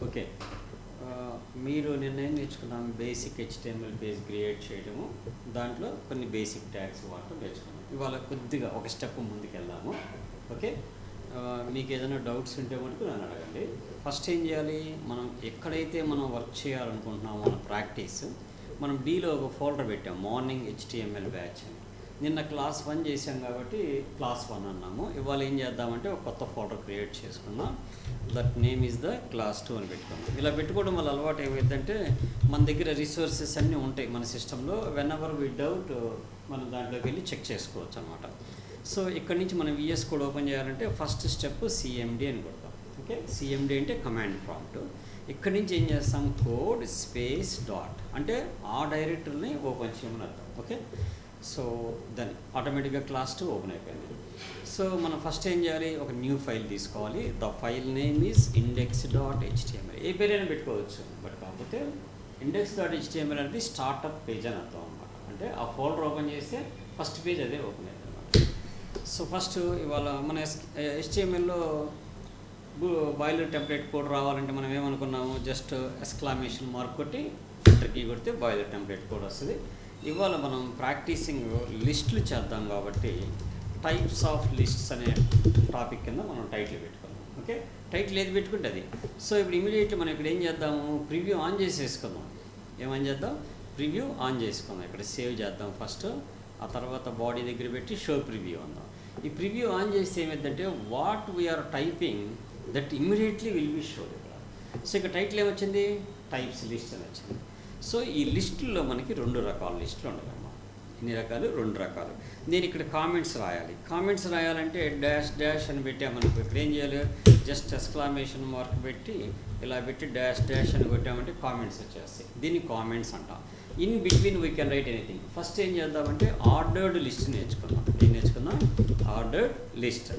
Okay, మీరు నిన్న నేర్చుకున్నాం బేసిక్ హెచ్టిఎంఎల్ పేజ్ క్రియేట్ చేయడము, దాంట్లో కొన్ని బేసిక్ ట్యాగ్స్ వాడటం నేర్చుకున్నాం. ఇవాళ కొద్దిగా ఒక స్టెప్ ముందుకు వెళ్దాము. ఓకే, మీకు ఏదైనా డౌట్స్ ఉంటే మటుకు నన్ను అడగండి. ఫస్ట్ ఏం చేయాలి, మనం ఎక్కడైతే మనం వర్క్ చేయాలనుకుంటున్నామో మన ప్రాక్టీస్, మనం డీలో ఒక ఫోల్డర్ పెట్టాం, మార్నింగ్ హెచ్టిఎంఎల్ బ్యాచ్ అని. నిన్న క్లాస్ 1 చేసాం కాబట్టి క్లాస్ 1 అన్నాము. ఇవాళ ఏం చేద్దామంటే ఒక కొత్త ఫోల్డర్ క్రియేట్ చేసుకున్నాం, that name is the class 2 అని పెట్టుకున్నాం. ఇలా పెట్టుకోవడం వల్ల అలవాటు ఏమైందంటే మన దగ్గర రిసోర్సెస్ అన్నీ ఉంటాయి మన సిస్టంలో. వెన్ ఎవర్ వి డౌట్ మనం దాంట్లోకి వెళ్ళి చెక్ చేసుకోవచ్చు అనమాట. సో ఇక్కడ నుంచి మనం విఎస్ కోడ్ ఓపెన్ చేయాలంటే ఫస్ట్ స్టెప్ సిఎండి అని కొడతాం. ఓకే, సిఎండి అంటే కమాండ్ ప్రాంప్ట్. ఇక్కడి నుంచి ఏం చేస్తాం, కోడ్ స్పేస్ డాట్ అంటే ఆ డైరెక్టరీని ఓపెన్ చేయమని అర్థం. ఓకే, సో దాన్ని ఆటోమేటిక్గా క్లాస్ 2 ఓపెన్ అయిపోయింది. సో మనం ఫస్ట్ ఏం చేయాలి, ఒక న్యూ ఫైల్ తీసుకోవాలి. The file name is index.html. ఏ పేరైనా పెట్టుకోవచ్చు, బట్ కాకపోతే index.html అనేది స్టార్టప్ పేజ్ అని అర్థం అనమాట. అంటే ఆ ఫోల్డర్ ఓపెన్ చేస్తే ఫస్ట్ పేజ్ అదే ఓపెన్ అవుతుంది అనమాట. సో ఫస్ట్ ఇవాళ మన HTMLలో బాయిలర్ టెంప్లెట్ కోడ్ రావాలంటే మనం ఏమనుకున్నాము, జస్ట్ ఎక్స్క్లమేషన్ మార్క్ కొట్టి ఎంటర్ కీ కొడితే బాయిలర్ టెంప్లెట్ కోడ్ వస్తుంది. ఇవాళ మనం ప్రాక్టీసింగ్ లిస్టులు చేద్దాం కాబట్టి టైప్స్ ఆఫ్ లిస్ట్స్ అనే టాపిక్ కింద మనం టైటిల్ పెట్టుకుందాం. ఓకే, టైటిల్ ఏది పెట్టుకుంటే అది. సో ఇప్పుడు ఇమీడియట్లీ మనం ఇక్కడ ఏం చేద్దాము, ప్రివ్యూ ఆన్ చేసేసుకుందాం. ఏమని చేద్దాం, ప్రివ్యూ ఆన్ చేసుకుందాం. ఇక్కడ సేవ్ చేద్దాం ఫస్ట్, ఆ తర్వాత బాడీ దగ్గర పెట్టి షో ప్రివ్యూ అందాం. ఈ ప్రివ్యూ ఆన్ చేస్తే ఏమైందంటే what we are typing that immediately will be showed. ఇక్కడ సో ఇక్కడ టైటిల్ ఏమొచ్చింది, టైప్స్ లిస్ట్ అని వచ్చింది. సో ఈ లిస్టుల్లో మనకి 2 రకాల లిస్టులు ఉండగలమా. ఎన్ని రకాలు, 2 రకాలు. నేను ఇక్కడ కామెంట్స్ రాయాలి. కామెంట్స్ రాయాలంటే డాష్ డాష్ అని పెట్టామనుకో, ఇక్కడ ఏం చేయాలి, జస్ట్ ఎక్స్క్లమేషన్ మార్క్ పెట్టి ఇలా పెట్టి డాష్ డాష్ అని కొట్టామంటే కామెంట్స్ వచ్చేస్తాయి. దీన్ని కామెంట్స్ అంటాం. In between we can write anything. First ఏం చేద్దామంటే ఆర్డర్డ్ లిస్ట్ నేర్చుకుందాం. ఏం నేర్చుకుందాం, ఆర్డర్డ్ లిస్ట్.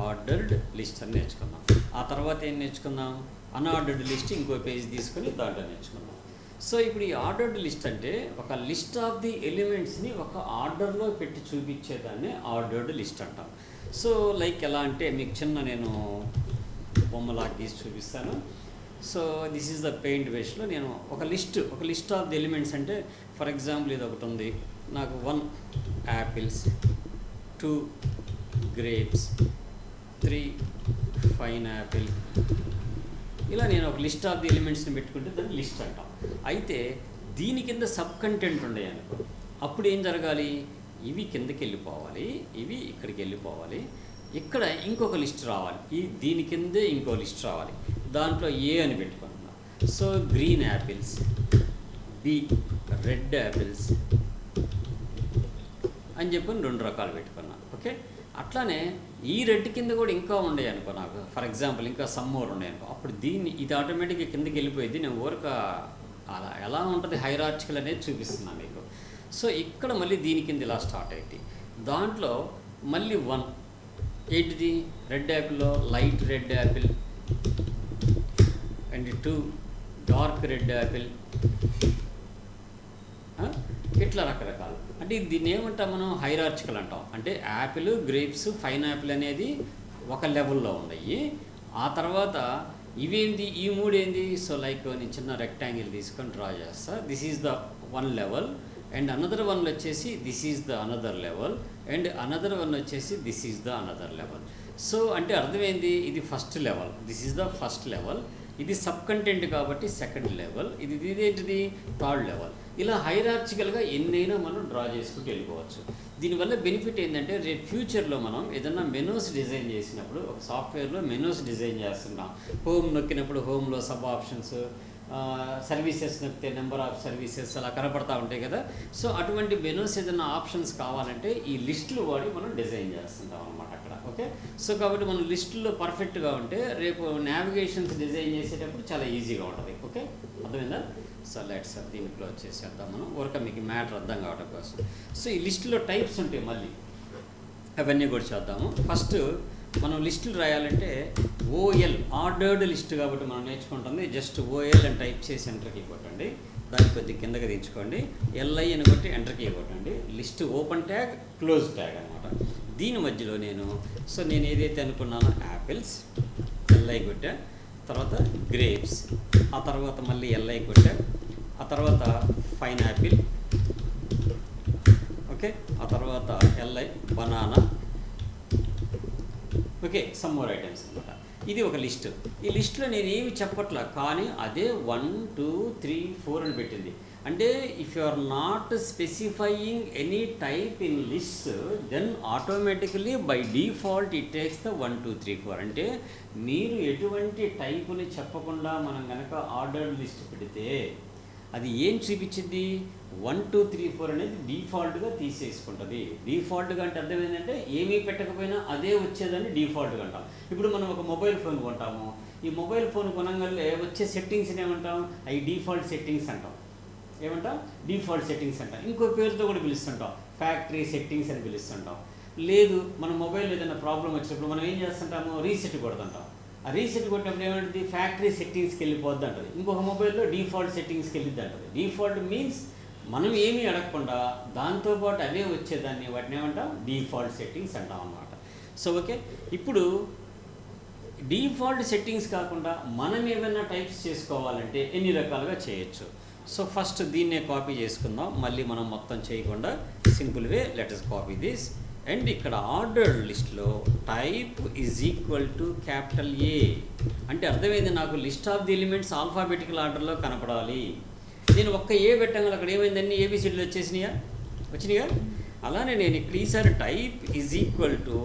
ఆర్డర్డ్ లిస్ట్ అని నేర్చుకుందాం. ఆ తర్వాత ఏం నేర్చుకుందాం, అన్ఆర్డర్డ్ లిస్ట్. ఇంకో పేజ్ తీసుకొని దాంట్లో నేర్చుకుందాం. సో ఇప్పుడు ఈ ఆర్డర్డ్ లిస్ట్ అంటే ఒక లిస్ట్ ఆఫ్ ది ఎలిమెంట్స్ని ఒక ఆర్డర్లో పెట్టి చూపించేదాన్ని ఆర్డర్డ్ లిస్ట్ అంటాం. సో లైక్ ఎలా అంటే మీకు చిన్న నేను బొమ్మలా గీసి చూపిస్తాను. So this is the paint బేస్లో నేను ఒక లిస్ట్ ఆఫ్ ది ఎలిమెంట్స్ అంటే ఫర్ ఎగ్జాంపుల్ ఇది ఒకటి ఉంది, నాకు 1 యాపిల్స్, 2 గ్రేప్స్, 3 పైనాపిల్, ఇలా నేను ఒక లిస్ట్ ఆఫ్ ది ఎలిమెంట్స్ని పెట్టుకుంటే దాన్ని లిస్ట్ అంటాం. అయితే దీని కింద సబ్ కంటెంట్ ఉన్నాయి అనుకో, అప్పుడు ఏం జరగాలి, ఇవి కిందకి వెళ్ళిపోవాలి, ఇవి ఇక్కడికి వెళ్ళిపోవాలి, ఇక్కడ ఇంకొక లిస్ట్ రావాలి, దీని కిందే ఇంకో లిస్ట్ రావాలి. దాంట్లో ఏ అని పెట్టుకుంటున్నాం. So green apples, B red apples అని చెప్పి 2 రకాలు పెట్టుకున్నాను. ఓకే, అట్లానే ఈ రెడ్ కింద కూడా ఇంకా ఉండే అనుకో, నాకు ఫర్ ఎగ్జాంపుల్ ఇంకా సమ్మోర్ ఉన్నాయి అనుకో, అప్పుడు ఇది ఆటోమేటిక్గా కిందకి వెళ్ళిపోయింది. నేను ఊరక అలా ఎలా ఉంటుంది హైరార్చికల్ అనేది చూపిస్తున్నాను మీకు. సో ఇక్కడ మళ్ళీ దీని కింద ఇలా స్టార్ట్ అయింది. దాంట్లో మళ్ళీ 1 ఏంటిది, రెడ్ యాపిల్లో light red apple and 2 dark red apple, ఇట్లా రకరకాలు. అంటే దీన్ని ఏమంటాం మనం, హైరార్చికల్ అంటాం. అంటే యాపిల్, గ్రేప్స్, పైనాపిల్ అనేది ఒక లెవెల్లో ఉన్నాయి. ఆ తర్వాత ఇవేంది, ఈ 3 ఏంది. సో లైక్ నేను చిన్న రెక్టాంగిల్ తీసుకొని డ్రా చేస్తా. This is the 1 level and another 1 వచ్చేసి this is the another level and another 1 వచ్చేసి this is the another level. So అంటే అర్థమైంది, ఇది first level, this is the first level, ఇది సబ్ కంటెంట్ కాబట్టి సెకండ్ లెవెల్, ఇదేంటిది third level. ఇలా హైరార్చికల్గా ఎన్నైనా మనం డ్రా చేసుకుంటూ వెళ్ళిపోవచ్చు. దీనివల్ల బెనిఫిట్ ఏంటంటే రేపు ఫ్యూచర్లో మనం ఏదైనా మెనూస్ డిజైన్ చేసినప్పుడు, ఒక సాఫ్ట్వేర్లో మెనూస్ డిజైన్ చేస్తున్నాం, హోమ్ నొక్కినప్పుడు హోమ్లో సబ్ ఆప్షన్స్, సర్వీసెస్ నొక్కితే నెంబర్ ఆఫ్ సర్వీసెస్ అలా కనపడతా ఉంటాయి కదా. సో అటువంటి మెనూస్ ఏదైనా ఆప్షన్స్ కావాలంటే ఈ లిస్టులు వాడి మనం డిజైన్ చేస్తుంటాం అనమాట అక్కడ. ఓకే, సో కాబట్టి మనం లిస్టుల్లో పర్ఫెక్ట్గా ఉంటే రేపు నావిగేషన్స్ డిజైన్ చేసేటప్పుడు చాలా ఈజీగా ఉంటుంది. ఓకే, అర్థమైందా. సో లెట్స్ దీన్ని క్లోజ్ చేసేద్దాం మనం, ఊరక మీకు మ్యాటర్ అర్థం కావడం కోసం. సో ఈ లిస్టులో టైప్స్ ఉంటాయి, మళ్ళీ అవన్నీ కూడా చూద్దాము. ఫస్ట్ మనం లిస్టులు రాయాలంటే ఓఎల్ ఆర్డర్డ్ లిస్ట్ కాబట్టి మనం నేర్చుకుంటుంది జస్ట్ ఓఎల్ అని టైప్ చేసి ఎంటర్ కీ కొట్టండి. దాన్ని కొద్దిగా కిందకి దించుకోండి, ఎల్ఐ అని కొట్టి ఎంటర్ కీ కొట్టండి. List open tag, close tag అనమాట. దీని మధ్యలో నేను ఏదైతే అనుకున్నానో యాపిల్స్, ఎల్ఐ కొట్టా, తర్వాత గ్రేప్స్, ఆ తర్వాత మళ్ళీ ఎల్ఐ కొట్టా, ఆ తర్వాత పైనాపిల్, ఓకే, ఆ తర్వాత LI banana, okay, some more items అనమాట. ఇది ఒక లిస్ట్. ఈ లిస్ట్లో నేను ఏమి చెప్పట్లా, కానీ అదే 1 2 3 4 అని పెట్టింది. అంటే if you are not specifying any type in list, then automatically by default it takes the 1 2 3 4. అంటే మీరు ఎటువంటి టైపుని చెప్పకుండా మనం కనుక ఆర్డర్ లిస్ట్ పెడితే అది ఏం చూపించింది, 1 2 3 4 అనేది డిఫాల్ట్గా తీసేసుకుంటుంది. డిఫాల్ట్గా అంటే అర్థం ఏంటంటే ఏమీ పెట్టకపోయినా అదే వచ్చేదని డిఫాల్ట్గా అంటాం. ఇప్పుడు మనం ఒక మొబైల్ ఫోన్ కొంటాము, ఈ మొబైల్ ఫోన్ కొనగానే వచ్చే సెట్టింగ్స్ని ఏమంటాం, అవి డిఫాల్ట్ సెట్టింగ్స్ అంటాం. ఏమంటాం, డిఫాల్ట్ సెట్టింగ్స్ అంటాం. ఇంకో పేరుతో కూడా పిలుస్తుంటాం, ఫ్యాక్టరీ సెట్టింగ్స్ అని పిలుస్తుంటాం. లేదు, మన మొబైల్లో ఏదైనా ప్రాబ్లం వచ్చినప్పుడు మనం ఏం చేస్తుంటాము, రీసెట్ కొడుతుంటాం. ఆ రీసెట్ కొట్టినప్పుడు ఏమంటుంది, ఫ్యాక్టరీ సెట్టింగ్స్కి వెళ్ళిపోద్ది అంటుంది. ఇంకొక మొబైల్లో డిఫాల్ట్ సెట్టింగ్స్కి వెళ్ళిద్ది అంటుంది. డిఫాల్ట్ మీన్స్ మనం ఏమీ అడగకుండా దాంతోపాటు అవే వచ్చేదాన్ని వాటిని ఏమంటాం, డిఫాల్ట్ సెట్టింగ్స్ అంటాం అన్నమాట. సో ఓకే, ఇప్పుడు డిఫాల్ట్ సెట్టింగ్స్ కాకుండా మనం ఏమైనా టైప్స్ చేసుకోవాలంటే ఎన్ని రకాలుగా చేయొచ్చు. సో ఫస్ట్ దీన్నే కాపీ చేసుకుందాం, మళ్ళీ మనం మొత్తం చేయకుండా simple way let us copy this. And ఇక్కడ ఆర్డర్డ్ లిస్ట్లో type is equal to capital ఏ అంటే అర్థమైంది, నాకు list of the elements alphabetical ఆర్డర్లో కనపడాలి. నేను ఒక్క ఏ పెట్టంగా అక్కడ ఏమైందన్నీ ఏబిసిడీలు వచ్చినాయిగా. అలానే నేను ఇక్కడ ఈసారి type is equal to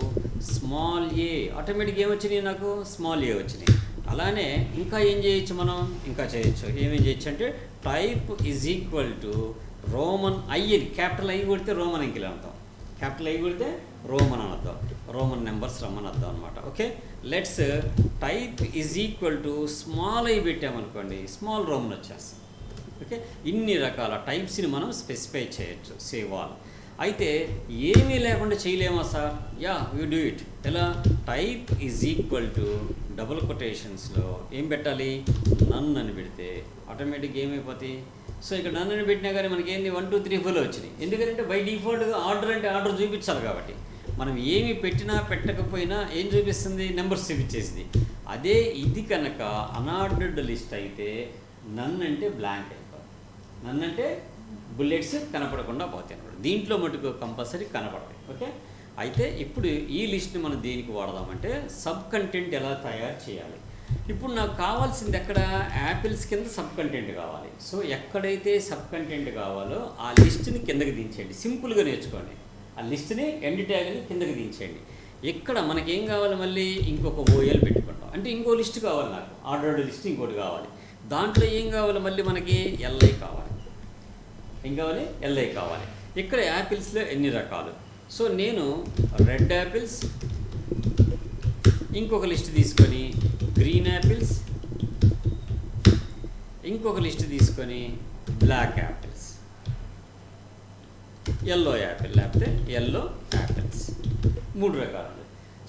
small a, ఆటోమేటిక్గా ఏమొచ్చినాయి, నాకు స్మాల్ ఏ వచ్చినాయి. అలానే ఇంకా ఏం చేయొచ్చు, మనం ఇంకా చేయొచ్చు. ఏమేం చేయొచ్చు అంటే type is equal to Roman I, capital I కొడితే రోమన్ అంకెలు అంటాం, క్యాపిటల్ ఐ కొడితే రోమన్ అని అర్థం, రోమన్ నెంబర్స్ రమ్మని అర్థం అనమాట. Okay, let's type is equal to small i పెట్టామనుకోండి, స్మాల్ రోమన్ వచ్చేస్తాం. ఓకే, ఇన్ని రకాల టైప్స్ని మనం స్పెసిఫై చేయొచ్చు. Save all. అయితే ఏమీ లేకుండా చేయలేమా sir? Yeah, you do it. ఎలా? Type is equal to double కొటేషన్స్లో ఏం పెట్టాలి, నన్ అని పెడితే ఆటోమేటిక్గా ఏమైపోతాయి. సో ఇక్కడ నన్ అని పెట్టినా కానీ మనకి ఏంది 1 2 3 4 వచ్చినాయి. ఎందుకంటే బై డిఫాల్ట్గా ఆర్డర్ అంటే ఆర్డర్ చూపించాలి కాబట్టి మనం ఏమి పెట్టినా పెట్టకపోయినా ఏం చూపిస్తుంది, నెంబర్స్ చూపించేసింది. అదే ఇది కనుక అన్ఆర్డర్డ్ లిస్ట్ అయితే నన్ అంటే బ్లాంక్ అయిపోతుంది, నన్ అంటే బుల్లెట్స్ కనపడకుండా పోతాయి అన్నమాట. దీంట్లో మటుకు కంపల్సరీ కనపడతాయి. ఓకే, అయితే ఇప్పుడు ఈ లిస్ట్ని మనం దేనికి వాడదామంటే సబ్ కంటెంట్ ఎలా తయారు చేయాలి. ఇప్పుడు నాకు కావాల్సింది ఎక్కడ, యాపిల్స్ కింద సబ్ కంటెంట్ కావాలి. సో ఎక్కడైతే సబ్ కంటెంట్ కావాలో ఆ లిస్ట్ని కిందకి దించేయండి. సింపుల్గా నేర్చుకోండి, ఆ లిస్ట్ని ఎండ్ ట్యాగ్ని కిందకి దించేయండి. ఇక్కడ మనకేం కావాలి, మళ్ళీ ఇంకొక ఓఎల్ పెట్టుకుంటాం. అంటే ఇంకో లిస్ట్ కావాలి నాకు, ఆర్డర్డ్ లిస్ట్ ఇంకోటి కావాలి. దాంట్లో ఏం కావాలి, మళ్ళీ మనకి ఎల్ఐ కావాలి. ఏం కావాలి, ఎల్ఐ కావాలి. ఇక్కడ యాపిల్స్లో ఎన్ని రకాలు. సో నేను రెడ్ యాపిల్స్, ఇంకొక లిస్ట్ తీసుకొని గ్రీన్ యాపిల్స్, ఇంకొక లిస్ట్ తీసుకొని బ్లాక్ యాపిల్స్, ఎల్లో యాపిల్ లేకపోతే ఎల్లో యాపిల్స్, 3 రకాలు.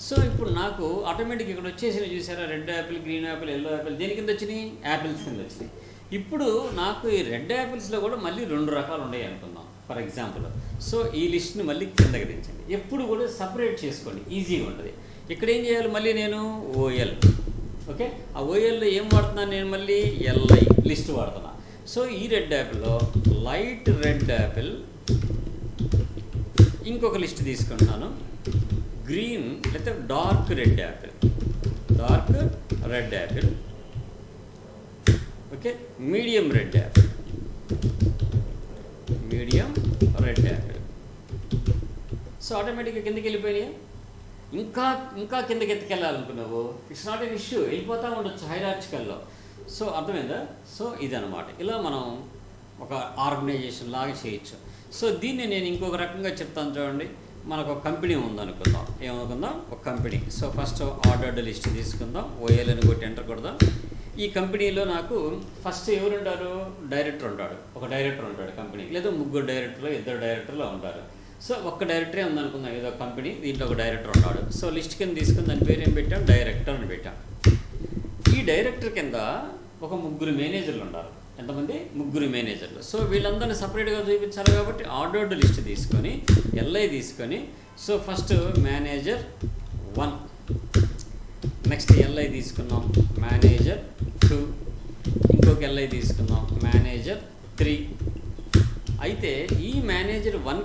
సో ఇప్పుడు నాకు ఆటోమేటిక్ ఇక్కడ వచ్చేసినవి చూసారా, red Apple, green Apple, yellow Apple, దేని కింద వచ్చినాయి, యాపిల్స్ కింద వచ్చినాయి. ఇప్పుడు నాకు ఈ రెడ్ యాపిల్స్లో కూడా మళ్ళీ 2 రకాలు ఉన్నాయి అనుకుందాం ఫర్ ఎగ్జాంపుల్. సో ఈ లిస్ట్ని మళ్ళీ కిందకి దించండి. ఎప్పుడు కూడా సపరేట్ చేసుకోండి, ఈజీగా ఉంటుంది. ఇక్కడ ఏం చేయాలి, మళ్ళీ నేను ఓఎల్, ఓకే, ఆ ఓఎల్లో ఏం వాడుతున్నాను నేను, మళ్ళీ ఎల్ఐ లిస్ట్ వాడుతున్నా. సో ఈ రెడ్ యాపిల్లో లైట్ రెడ్ యాపిల్, ఇంకొక లిస్ట్ తీసుకుంటున్నాను గ్రీన్ లేకపోతే dark red Apple, dark red Apple, okay, medium red Apple, medium red Apple. So ఆటోమేటిక్గా కిందకి వెళ్ళిపోయినాయి. ఇంకా కిందకి ఎత్తుకెళ్ళాలనుకున్నావు, ఇట్స్ నాట్ ఎన్ ఇష్యూ, వెళ్ళిపోతూ ఉండొచ్చు హైరార్చికల్లో. సో అర్థమైందా? సో ఇదనమాట, ఇలా మనం ఒక ఆర్గనైజేషన్ లాగా చేయొచ్చు. సో దీన్ని నేను ఇంకొక రకంగా చెప్తాను చూడండి. మనకు ఒక కంపెనీ ఉందనుకుందాం, ఏమనుకుందాం, ఒక company. So first ordered list తీసుకుందాం, ఓఎల్ అని కొట్టి ఎంటర్ కొడదాం. ఈ కంపెనీలో నాకు ఫస్ట్ ఎవరు ఉంటారు, డైరెక్టర్ ఉంటాడు, ఒక డైరెక్టర్ ఉంటాడు కంపెనీ, లేదా 3 డైరెక్టర్లు 2 డైరెక్టర్లు ఉంటారు. సో ఒక్క డైరెక్టరే ఉందనుకుందాం, ఏదో కంపెనీ, దీంట్లో ఒక డైరెక్టర్ ఉన్నాడు. సో లిస్ట్ కింద తీసుకుని దాని పేరు ఏం పెట్టాం, డైరెక్టర్ అని పెట్టాం. ఈ డైరెక్టర్ కింద ఒక 3 మేనేజర్లు ఉన్నారు. ఎంతమంది? 3 మేనేజర్లు. సో వీళ్ళందరినీ సపరేట్గా చూపించాలి కాబట్టి ఆర్డర్డ్ లిస్ట్ తీసుకొని ఎల్ఐ తీసుకొని, so first manager 1, next LI తీసుకున్నాం మేనేజర్ 2, ఇంకొక ఎల్ఐ తీసుకున్నాం మేనేజర్ 3. అయితే ఈ మేనేజర్ 1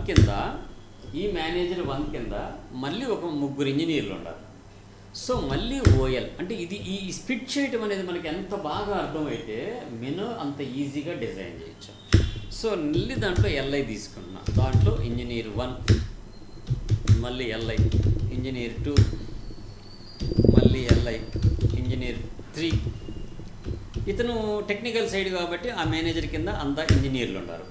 కింద మళ్ళీ ఒక 3 ఇంజనీర్లు ఉండాలి. సో మళ్ళీ ఓఎల్ అంటే ఇది ఈ స్ప్లిట్ చేయటం అనేది మనకి ఎంత బాగా అర్థమైతే మెను అంత ఈజీగా డిజైన్ చేయొచ్చు. సో మళ్ళీ దాంట్లో ఎల్ఐ తీసుకున్నా, దాంట్లో ఇంజనీర్ 1, మళ్ళీ ఎల్ఐ ఇంజనీర్ 2, మళ్ళీ ఎల్ఐ ఇంజనీర్ 3. ఇతను టెక్నికల్ సైడ్ కాబట్టి ఆ మేనేజర్ కింద అంతా ఇంజనీర్లు ఉన్నారు.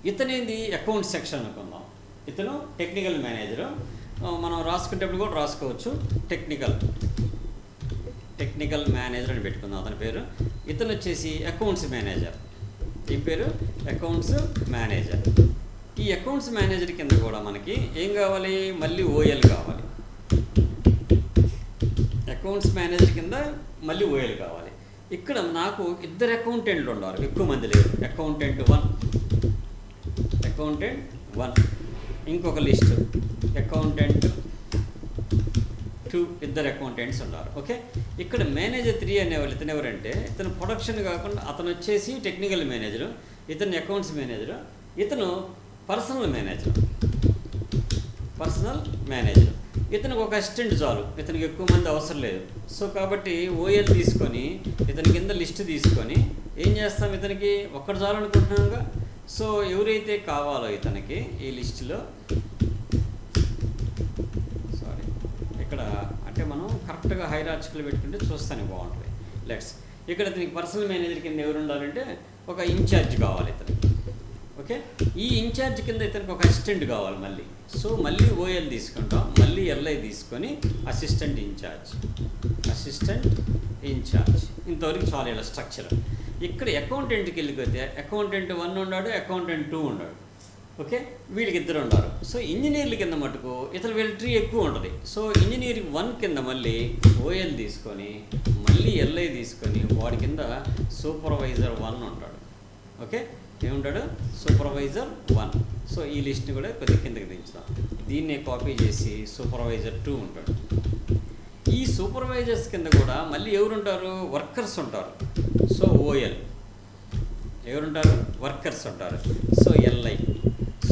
ఇతనేది అకౌంట్ సెక్షన్ అనుకుందాం. ఇతను టెక్నికల్ మేనేజరు, మనం రాసుకునేటప్పుడు కూడా రాసుకోవచ్చు టెక్నికల్ మేనేజర్ అని పెట్టుకుందాం అతని పేరు. ఇతను వచ్చేసి అకౌంట్స్ మేనేజర్, ఈ పేరు అకౌంట్స్ మేనేజర్. ఈ అకౌంట్స్ మేనేజర్ కింద కూడా మనకి ఏం కావాలి, మళ్ళీ ఓఎల్ కావాలి. అకౌంట్స్ మేనేజర్ కింద మళ్ళీ ఓఎల్ కావాలి. ఇక్కడ నాకు 2 అకౌంటెంట్లు ఉన్నారు, ఎక్కువ మంది లేరు. అకౌంటెంట్ 1, ఇంకొక లిస్టు అకౌంటెంట్ 2, 2 అకౌంటెంట్స్ ఉన్నారు. ఓకే, ఇక్కడ మేనేజర్ 3 అనేవాళ్ళు ఇతను ఎవరంటే, ఇతను ప్రొడక్షన్ కాకుండా అతను వచ్చేసి టెక్నికల్ మేనేజరు, ఇతను అకౌంట్స్ మేనేజరు, ఇతను పర్సనల్ మేనేజర్. ఇతనికి ఒక అసిస్టెంట్ చాలు, ఇతనికి ఎక్కువ మంది అవసరం లేదు. సో కాబట్టి ఓఎల్ తీసుకొని ఇతని కింద లిస్ట్ తీసుకొని ఏం చేస్తాం, ఇతనికి ఒక్కడు చాలు అనుకుంటున్నాగా. సో ఎవరైతే కావాలో ఇతనికి ఈ లిస్టులో, ఇక్కడ అంటే మనం కరెక్ట్గా హైరార్చికల్ పెట్టుకుంటే చూస్తానే బాగుంటుంది. ఇక్కడ ఇతనికి పర్సనల్ మేనేజర్ కింద ఎవరు ఉండాలంటే ఒక ఇన్ఛార్జ్ కావాలి ఇతనికి. ఓకే, ఈ ఇన్ఛార్జ్ కింద ఇతనికి ఒక అసిస్టెంట్ కావాలి మళ్ళీ. సో మళ్ళీ ఓఎల్ తీసుకుంటాం, మళ్ళీ ఎల్ఐ తీసుకొని అసిస్టెంట్ ఇన్ఛార్జ్. ఇంతవరకు చాలా ఇలా స్ట్రక్చర్. ఇక్కడ అకౌంటెంట్కి వెళ్ళిపోతే అకౌంటెంట్ 1 ఉన్నాడు, అకౌంటెంట్ 2 ఉన్నాడు. ఓకే, వీళ్ళకి 2 ఉన్నారు. సో ఇంజనీర్ల కింద మటుకు ఇతను వీళ్ళ ట్రీ ఎక్కువ ఉంటుంది. సో ఇంజనీర్ 1 కింద మళ్ళీ ఓఎల్ తీసుకొని మళ్ళీ ఎల్ఐ తీసుకొని వాడి కింద సూపర్వైజర్ 1 ఉంటాడు. Okay, ఏముంటాడు, supervisor 1. సో ఈ లిస్ట్ని కూడా కొద్దిగా కిందకి దించుతాం. దీన్నే కాపీ చేసి సూపర్వైజర్ 2 ఉంటాడు. ఈ సూపర్వైజర్స్ కింద కూడా మళ్ళీ ఎవరుంటారు, వర్కర్స్ ఉంటారు. సో ఓఎల్ ఎవరుంటారు, వర్కర్స్ ఉంటారు. So LI,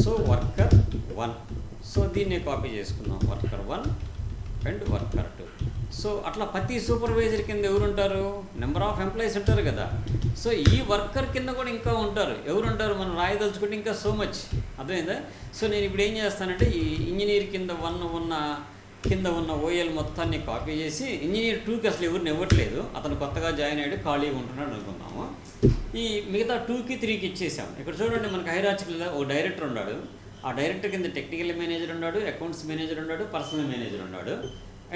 so worker 1. So దీన్నే కాపీ చేసుకుందాం, వర్కర్ 1 అండ్ వర్కర్ 2. సో అట్లా ప్రతి సూపర్వైజర్ కింద ఎవరుంటారు, నెంబర్ ఆఫ్ ఎంప్లాయీస్ ఉంటారు కదా. సో ఈ వర్కర్ కింద కూడా ఇంకా ఉంటారు, ఎవరుంటారు, మనం రాయదలుచుకుంటే ఇంకా సో మచ్. అర్థమైందా? సో నేను ఇప్పుడు ఏం చేస్తానంటే ఈ ఇంజనీర్ కింద 1 ఉన్న ఓఎల్ మొత్తాన్ని కాపీ చేసి ఇంజనీర్ 2కి అసలు ఎవరిని ఇవ్వట్లేదు, అతను కొత్తగా జాయిన్ అయ్యాడు, ఖాళీగా ఉంటున్నాడు అనుకుందాము. ఈ మిగతా 2కి 3కి ఇచ్చేసాం. ఇక్కడ చూడండి మనకు హైరార్చికల్ ఓ డైరెక్టర్ ఉన్నాడు, ఆ డైరెక్టర్ కింద టెక్నికల్ మేనేజర్ ఉన్నాడు, అకౌంట్స్ మేనేజర్ ఉన్నాడు, పర్సనల్ మేనేజర్ ఉన్నాడు,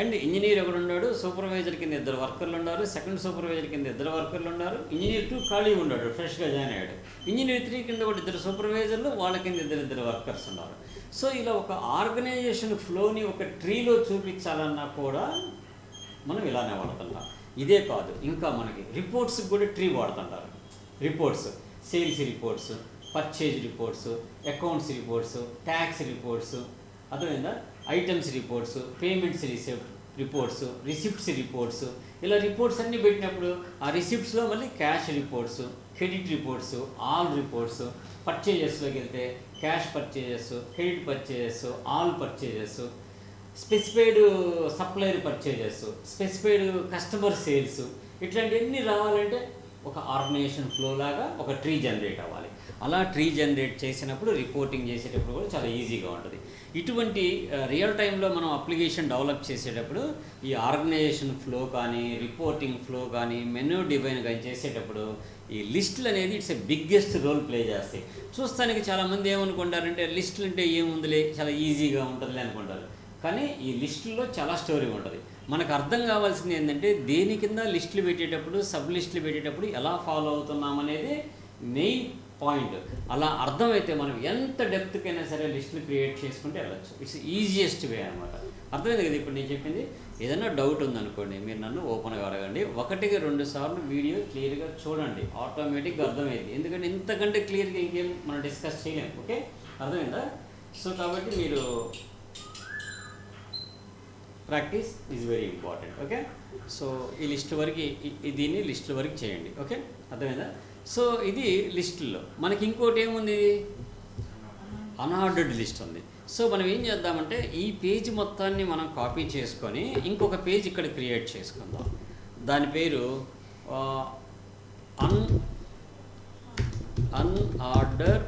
అండ్ ఇంజనీర్ ఒకడు ఉన్నాడు. సూపర్వైజర్ కింద 2 వర్కర్లు ఉన్నారు, సెకండ్ సూపర్వైజర్ కింద 2 వర్కర్లు ఉన్నారు. ఇంజనీర్ 2 ఖాళీగా ఉన్నాడు, ఫ్రెష్గా జాయిన్ అయ్యాడు. ఇంజనీర్ 3 కింద కూడా 2 సూపర్వైజర్లు, వాళ్ళ కింద 2 వర్కర్స్ ఉన్నారు. సో ఇలా ఒక ఆర్గనైజేషన్ ఫ్లోని ఒక ట్రీలో చూపించాలన్నా కూడా మనం ఇలానే వాడుతుంటాం. ఇదే కాదు, ఇంకా మనకి రిపోర్ట్స్కి కూడా ట్రీ వాడుతుంటారు. Reports, sales reports, purchase reports, accounts reports, tax reports, అర్థమైందా, items reports, payments reports, receipts reports. ఇలా రిపోర్ట్స్ అన్నీ పెట్టినప్పుడు ఆ రిసిప్ట్స్లో మళ్ళీ cash reports, credit reports, all reports. పర్చేజెస్లోకి వెళ్తే cash purchases, credit purchases, all purchases, specified supplier purchases, specified customer sales. ఇట్లాంటివన్నీ రావాలంటే ఒక ఆర్గనైజేషన్ ఫ్లో లాగా ఒక ట్రీ జనరేట్ అవ్వాలి. అలా ట్రీ జనరేట్ చేసినప్పుడు రిపోర్టింగ్ చేసేటప్పుడు కూడా చాలా ఈజీగా ఉంటుంది. ఇటువంటి రియల్ టైంలో మనం అప్లికేషన్ డెవలప్ చేసేటప్పుడు ఈ ఆర్గనైజేషన్ ఫ్లో కానీ, రిపోర్టింగ్ ఫ్లో కానీ, మెనూ డిజైన్ కానీ చేసేటప్పుడు ఈ లిస్టులు అనేది it's a biggest role play చేస్తాయి. చూస్తానికి చాలామంది ఏమనుకుంటారంటే లిస్టులు అంటే ఏముందిలే, చాలా ఈజీగా ఉంటుందిలే అనుకుంటారు. కానీ ఈ లిస్టుల్లో చాలా స్టోరీ ఉంటుంది. మనకు అర్థం కావాల్సింది ఏంటంటే దేని కింద లిస్టులు పెట్టేటప్పుడు, సబ్ లిస్టులు పెట్టేటప్పుడు ఎలా ఫాలో అవుతున్నాం అనేది మెయిన్ పాయింట్. అలా అర్థమైతే మనం ఎంత డెప్త్కైనా సరే లిస్టులు క్రియేట్ చేసుకుంటే వెళ్ళచ్చు. ఇట్స్ ఈజియెస్ట్ వే అనమాట. అర్థమైంది కదా ఇప్పుడు నేను చెప్పింది. ఏదైనా డౌట్ ఉందనుకోండి మీరు నన్ను ఓపెన్గా అడగండి. 1-2 సార్లు వీడియో క్లియర్గా చూడండి, ఆటోమేటిక్గా అర్థమైంది. ఎందుకంటే ఇంతకంటే క్లియర్గా ఇంకేం మనం డిస్కస్ చేయలేము. ఓకే, అర్థమైందా? సో కాబట్టి మీరు practice is very important. Okay. So ఈ లిస్ట్ వరకు దీన్ని లిస్టుల వరకు చేయండి. ఓకే, అర్థమైందా? సో ఇది లిస్టుల్లో. మనకి ఇంకోటి ఏముంది, అన్ఆర్డర్డ్ లిస్ట్ ఉంది. సో మనం ఏం చేద్దామంటే ఈ పేజ్ మొత్తాన్ని మనం కాపీ చేసుకొని ఇంకొక పేజ్ ఇక్కడ క్రియేట్ చేసుకుందాం. దాని పేరు అన్ఆర్డర్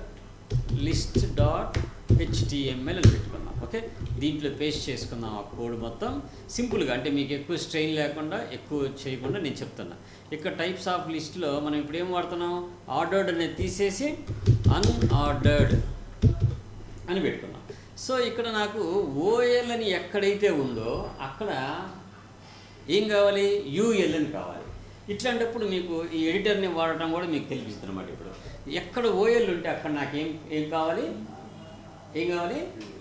లిస్ట్ డాట్ html అని పెట్టుకుందాం. ఓకే, దీంట్లో పేస్ట్ చేసుకుందాం ఆ కోడ్ మొత్తం సింపుల్గా. అంటే మీకు ఎక్కువ స్ట్రెయిన్ లేకుండా, ఎక్కువ చేయకుండా నేను చెప్తున్నా. ఇక్కడ టైప్స్ ఆఫ్ లిస్ట్లో మనం ఇప్పుడు ఏం వాడుతున్నాం, ఆర్డర్డ్ అనేది తీసేసి అన్ఆర్డర్డ్ అని పెట్టుకున్నాం. సో ఇక్కడ నాకు ఓఎల్ అని ఎక్కడైతే ఉందో అక్కడ ఏం కావాలి, యూఎల్ అని కావాలి. ఇట్లాంటప్పుడు మీకు ఈ ఎడిటర్ని వాడటం కూడా మీకు తెలిపిస్తుంది అన్నమాట. ఇప్పుడు ఎక్కడ ఓఎల్ ఉంటే అక్కడ నాకు ఏం కావాలి,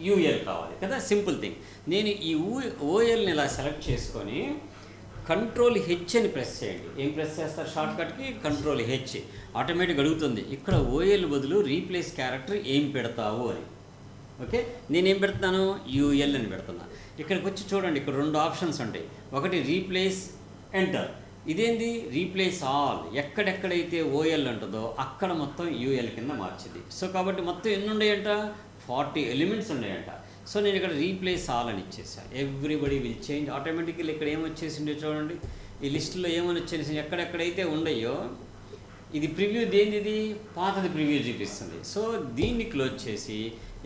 యూఎల్ కావాలి కదా, సింపుల్ థింగ్. నేను ఈ ఓఎల్ని ఇలా సెలెక్ట్ చేసుకొని కంట్రోల్ హెచ్ అని ప్రెస్ చేయండి. ఏం ప్రెస్ చేస్తారు షార్ట్కట్కి, కంట్రోల్ హెచ్. ఆటోమేటిక్గా అడుగుతుంది ఇక్కడ ఓఎల్ బదులు రీప్లేస్ క్యారెక్టర్ ఏం పెడతావు అని. ఓకే, నేనేం పెడతాను, యూఎల్ అని పెడుతున్నా. ఇక్కడికి వచ్చి చూడండి, ఇక్కడ 2 ఆప్షన్స్ ఉంటాయి. ఒకటి రీప్లేస్ ఎంటర్, ఇదేంది రీప్లేస్ ఆల్. ఎక్కడెక్కడైతే ఓఎల్ ఉంటుందో అక్కడ మొత్తం యూఎల్ కింద మార్చింది. సో కాబట్టి మొత్తం ఎన్ని ఉన్నాయంట, 40 ఎలిమెంట్స్ ఉన్నాయంట. సో నేను ఇక్కడ రీప్లేస్ ఆల్ అని ఇచ్చేసాను. Everybody will change. ఆటోమేటిక్గా ఇక్కడ ఏమొచ్చేసిండే చూడండి, ఈ లిస్టులో ఏమని వచ్చేసి ఎక్కడెక్కడైతే ఉన్నాయో ఇది ప్రివ్యూ, దేనిది ఇది పాతది ప్రివ్యూ చూపిస్తుంది. సో దీన్ని క్లోజ్ చేసి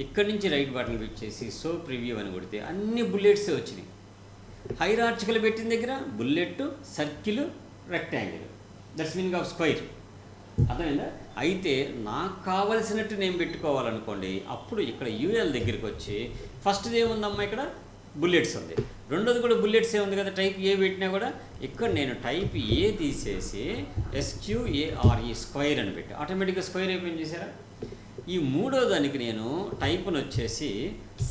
ఇక్కడి నుంచి రైట్ బటన్ క్లిక్ చేసి సో ప్రివ్యూ అని కొడితే అన్ని బుల్లెట్సే వచ్చినాయి. హైరార్చికల్ పెట్టిన దగ్గర bullet, circle, rectangle, that's meaning of square. అర్థమైందా? అయితే నాకు కావలసినట్టు నేను పెట్టుకోవాలనుకోండి, అప్పుడు ఇక్కడ యూఎల్ దగ్గరికి వచ్చి ఫస్ట్ది ఏముందమ్మా, ఇక్కడ బుల్లెట్స్ ఉంది. రెండోది కూడా బుల్లెట్సే ఉంది కదా, టైప్ ఏ పెట్టినా కూడా. ఇక్కడ నేను టైప్ ఏ తీసేసి SQARE స్క్వైర్ అని పెట్టి ఆటోమేటిక్గా స్క్వైర్ అయిపోయింది చూసారా. ఈ మూడో దానికి నేను టైప్ను వచ్చేసి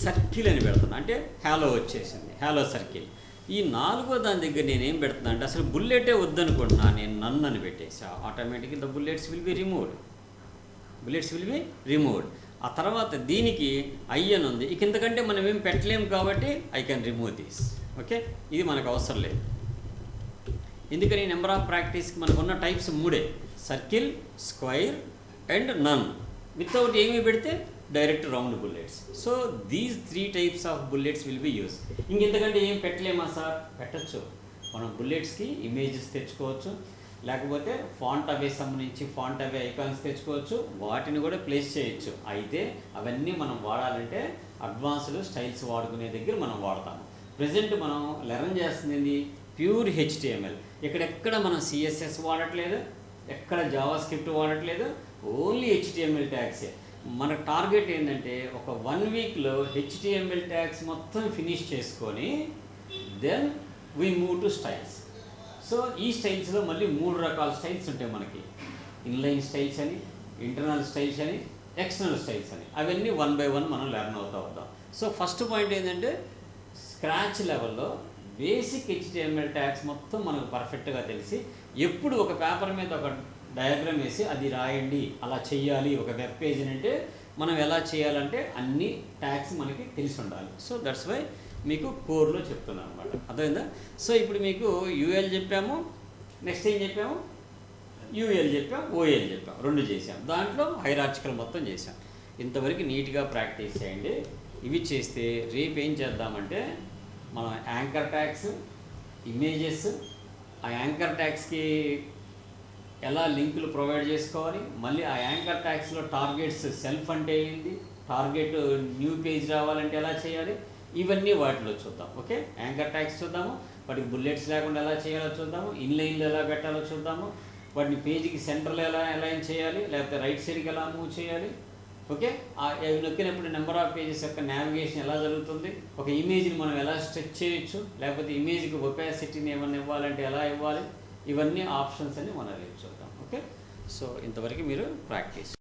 సర్కిల్ అని పెడుతున్నా, అంటే హ్యాలో వచ్చేసింది, హ్యాలో సర్కిల్. ఈ 4వ దాని దగ్గర నేను ఏం పెడుతున్నా అంటే అసలు బుల్లెటే వద్దనుకుంటున్నా, నేను నన్ అని పెట్టేసా. ఆటోమేటిక్గా the bullets will be removed. ఆ తర్వాత దీనికి ఐ అని ఉంది. ఇక ఇంతకంటే మనం ఏం పెట్టలేము కాబట్టి I can remove this. Okay, ఇది మనకు అవసరం లేదు. ఎందుకని నెంబర్ ఆఫ్ ప్రాక్టీస్కి మనకు ఉన్న types 3, circle, square and none. Without ఏమీ పెడితే direct round bullets. So these 3 types of bullets will be use. ఇంకెంతకంటే ఏం పెట్టలేమా సార్, పెట్టచ్చు. మనం బుల్లెట్స్కి ఇమేజెస్ తెచ్చుకోవచ్చు, లేకపోతే ఫాంట్ అవే సంబంధించి ఫాంట్ అవే ఐకాన్స్ తెచ్చుకోవచ్చు, వాటిని కూడా ప్లేస్ చేయొచ్చు. అయితే అవన్నీ మనం వాడాలంటే అడ్వాన్స్డ్ స్టైల్స్ వాడుకునే దగ్గర మనం వాడతాము. ప్రజెంట్ మనం లెర్న్ చేస్తుంది ప్యూర్ HTML. ఇక్కడెక్కడ మనం CSS వాడట్లేదు, ఎక్కడ జావా స్క్రిప్ట్ వాడట్లేదు, ఓన్లీ HTML ట్యాగ్సే. మన టార్గెట్ ఏంటంటే ఒక 1 వీక్లో HTML ట్యాగ్స్ మొత్తం ఫినిష్ చేసుకొని then we move to styles. So ఈ స్టైల్స్లో మళ్ళీ 3 రకాల స్టైల్స్ ఉంటాయి మనకి. ఇన్లైన్ స్టైల్స్ అని, ఇంటర్నల్ స్టైల్స్ అని, ఎక్స్టర్నల్ స్టైల్స్ అని. అవన్నీ 1 by 1 మనం లెర్న్ అవుతూ ఉంటాం. సో ఫస్ట్ పాయింట్ ఏంటంటే స్క్రాచ్ లెవెల్లో బేసిక్ HTML ట్యాగ్స్ మొత్తం మనకు పర్ఫెక్ట్గా తెలిసి, ఎప్పుడు ఒక పేపర్ మీద ఒక డయాగ్రామ్ వేసి అది రాయండి, అలా చేయాలి ఒక వెబ్ పేజ్ అంటే మనం ఎలా చేయాలంటే అన్ని ట్యాగ్స్ మనకి తెలిసి ఉండాలి. సో దట్స్ వై మీకు కోర్లో చెప్తున్నాను అనమాట. అర్థమైందా? సో ఇప్పుడు మీకు యూఎల్ చెప్పాము, నెక్స్ట్ ఏం చెప్పాము, యూఎల్ చెప్పాం, ఓఎల్ చెప్పాం, 2 చేసాం. దాంట్లో హైరార్చికల్ మొత్తం చేసాం. ఇంతవరకు నీట్గా ప్రాక్టీస్ చేయండి. ఇవి చేస్తే రేపు ఏం చేద్దామంటే మనం యాంకర్ ట్యాగ్స్, ఇమేజెస్, ఆ యాంకర్ ట్యాగ్స్కి ఎలా లింకులు ప్రొవైడ్ చేసుకోవాలి, మళ్ళీ ఆ యాంకర్ ట్యాగ్స్లో టార్గెట్స్ సెల్ఫ్ అంటే ఏంటి, టార్గెట్ న్యూ పేజ్ రావాలంటే ఎలా చేయాలి, ఇవన్నీ వాటిలో చూద్దాం. ఓకే, యాంకర్ ట్యాగ్స్ చూద్దాము, వాటికి బుల్లెట్స్ లేకుండా ఎలా చేయాలో చూద్దాము, ఇన్లైన్లో ఎలా పెట్టాలో చూద్దాము, వాటిని పేజీకి సెంటర్లో ఎలా అలైన్ చేయాలి, లేకపోతే రైట్ సైడ్కి ఎలా మూవ్ చేయాలి. ఓకే, అవి నొక్కినప్పుడు నెంబర్ ఆఫ్ పేజెస్ యొక్క నావిగేషన్ ఎలా జరుగుతుంది, ఒక ఇమేజ్ని మనం ఎలా స్ట్రెచ్ చేయొచ్చు, లేకపోతే ఇమేజ్కి ఒపాసిటీని ఏమన్నా ఇవ్వాలంటే ఎలా ఇవ్వాలి, ఇవన్నీ ఆప్షన్స్ అని మనం రేపు చూద్దాం. ఓకే, సో ఇంతవరకు మీరు ప్రాక్టీస్